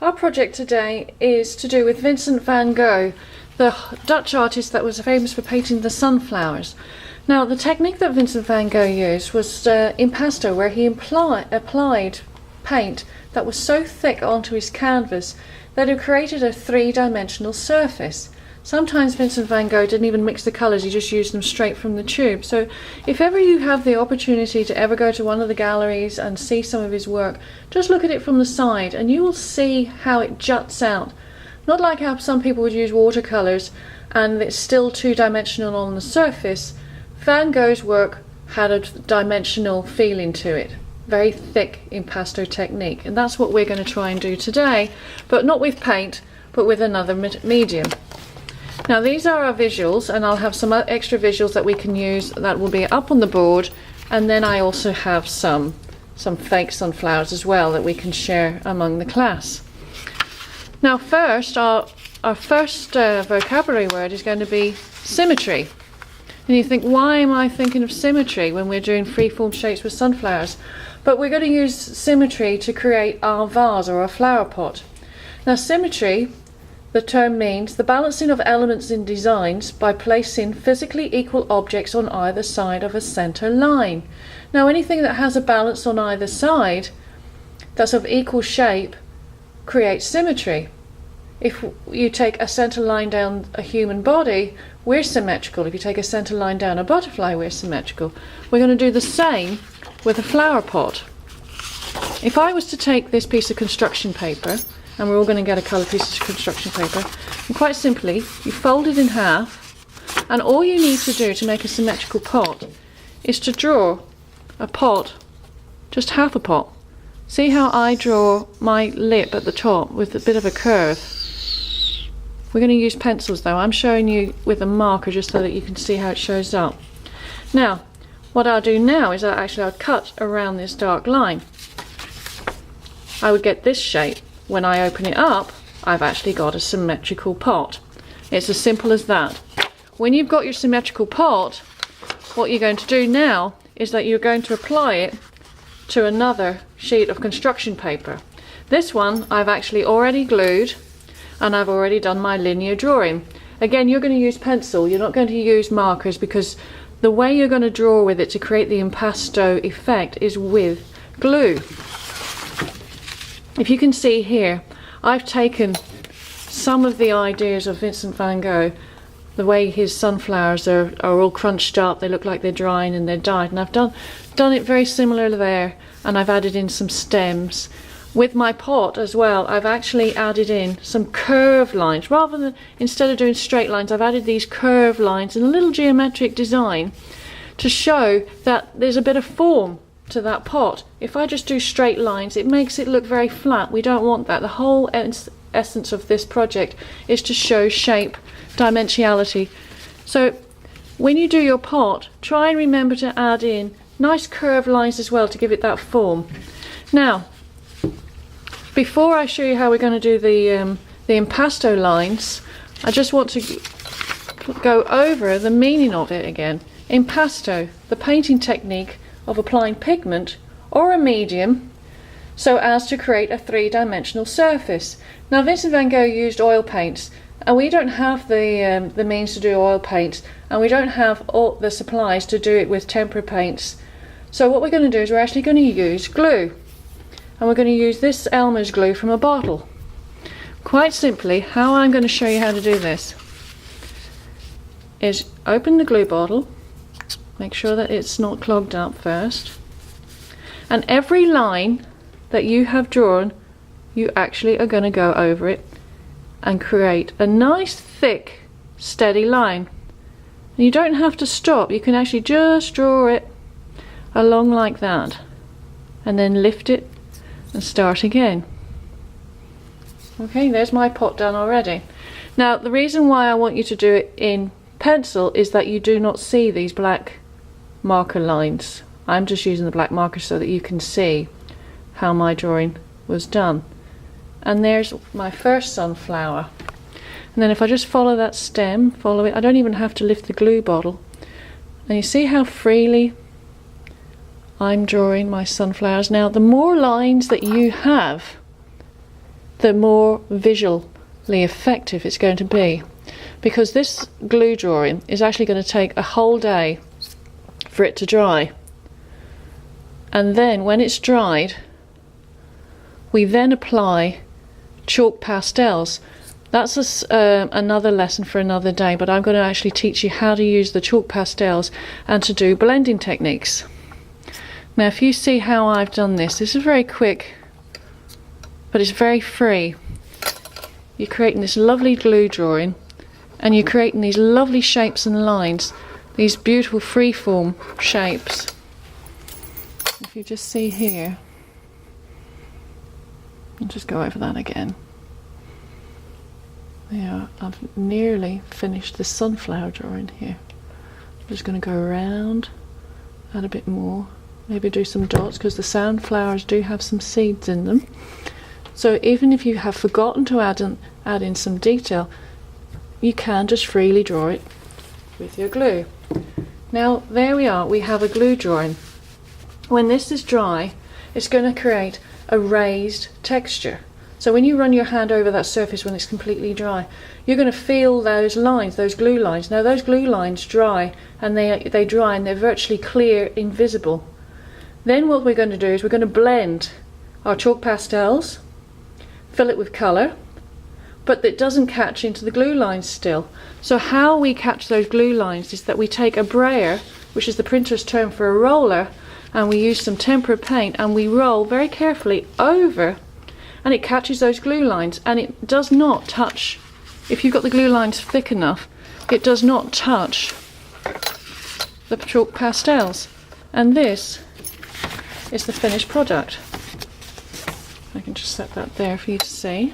Our project today is to do with Vincent van Gogh, the Dutch artist that was famous for painting the sunflowers. Now, the technique that Vincent van Gogh used was impasto, where he applied paint that was so thick onto his canvas that it created a three-dimensional surface. Sometimes Vincent van Gogh didn't even mix the colours, he just used them straight from the tube. So if ever you have the opportunity to ever go to one of the galleries and see some of his work, just look at it from the side and you will see how it juts out. Not like how some people would use watercolours and it's still two-dimensional on the surface. Van Gogh's work had a dimensional feeling to it. Very thick impasto technique, and that's what we're going to try and do today, but not with paint, but with another medium. Now these are our visuals, and I'll have some extra visuals that we can use that will be up on the board, and then I also have some fake sunflowers as well that we can share among the class. Now first, our first vocabulary word is going to be symmetry. And you think, why am I thinking of symmetry when we're doing freeform shapes with sunflowers? But we're going to use symmetry to create our vase or our flower pot. Now symmetry, the term means the balancing of elements in designs by placing physically equal objects on either side of a center line. Now anything that has a balance on either side that's of equal shape creates symmetry. If you take a center line down a human body, we're symmetrical. If you take a center line down a butterfly, we're symmetrical. We're going to do the same with a flower pot. If I was to take this piece of construction paper, and we're all going to get a coloured piece of construction paper, and quite simply you fold it in half, and all you need to do to make a symmetrical pot is to draw a pot, just half a pot. See how I draw my lip at the top with a bit of a curve? We're going to use pencils though. I'm showing you with a marker just so that you can see how it shows up. Now what I'll do now is I'll cut around this dark line. I would get this shape. When I open it up, I've actually got a symmetrical pot. It's as simple as that. When you've got your symmetrical pot, what you're going to do now is that you're going to apply it to another sheet of construction paper. This one I've actually already glued and I've already done my linear drawing. Again, you're going to use pencil, you're not going to use markers, because the way you're going to draw with it to create the impasto effect is with glue. If you can see here, I've taken some of the ideas of Vincent van Gogh, the way his sunflowers are all crunched up, they look like they're drying and they're dyed, and I've done it very similar there, and I've added in some stems. With my pot as well, I've actually added in some curved lines. Rather than, instead of doing straight lines, I've added these curved lines and a little geometric design to show that there's a bit of form to that pot. If I just do straight lines, it makes it look very flat. We don't want that. The whole essence of this project is to show shape, dimensionality. So when you do your pot, try and remember to add in nice curved lines as well to give it that form. Now, before I show you how we're going to do the impasto lines, I just want to go over the meaning of it again. Impasto, the painting technique of applying pigment or a medium so as to create a three-dimensional surface. Now Vincent van Gogh used oil paints, and we don't have the means to do oil paints, and we don't have all the supplies to do it with tempera paints. So what we're going to do is we're actually going to use glue, and we're going to use this Elmer's glue from a bottle. Quite simply, how I'm going to show you how to do this is open the glue bottle. Make sure that it's not clogged up first. And every line that you have drawn, you actually are going to go over it and create a nice thick steady line. And you don't have to stop, you can actually just draw it along like that and then lift it and start again. Okay, there's my pot done already. Now the reason why I want you to do it in pencil is that you do not see these black marker lines. I'm just using the black marker so that you can see how my drawing was done. And there's my first sunflower. And then if I just follow that stem, follow it, I don't even have to lift the glue bottle. And you see how freely I'm drawing my sunflowers. Now the more lines that you have, the more visually effective it's going to be, because this glue drawing is actually going to take a whole day for it to dry. And then when it's dried, we then apply chalk pastels. That's another lesson for another day, but I'm going to actually teach you how to use the chalk pastels and to do blending techniques. Now if you see how I've done this, this is very quick, but it's very free. You're creating this lovely glue drawing, and you're creating these lovely shapes and lines, these beautiful freeform shapes. If you just see here, I'll just go over that again. Yeah, I've nearly finished the sunflower drawing here. I'm just going to go around, add a bit more, maybe do some dots, because the sunflowers do have some seeds in them. So even if you have forgotten to add in some detail, you can just freely draw it with your glue. Now there we are, we have a glue drawing. When this is dry, it's going to create a raised texture. So when you run your hand over that surface when it's completely dry, you're going to feel those lines, those glue lines. Now those glue lines dry, and they dry and they're virtually clear, invisible. Then what we're going to do is we're going to blend our chalk pastels, fill it with colour, but it doesn't catch into the glue lines still. So how we catch those glue lines is that we take a brayer, which is the printer's term for a roller, and we use some tempera paint and we roll very carefully over, and it catches those glue lines, and it does not touch. If you've got the glue lines thick enough, it does not touch the chalk pastels. And this is the finished product. I can just set that there for you to see.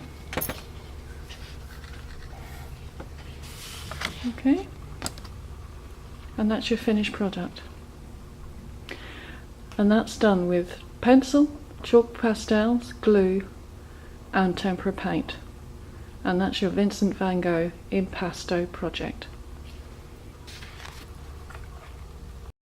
Okay, and that's your finished product. And that's done with pencil, chalk pastels, glue and tempera paint. And that's your Vincent van Gogh Impasto project.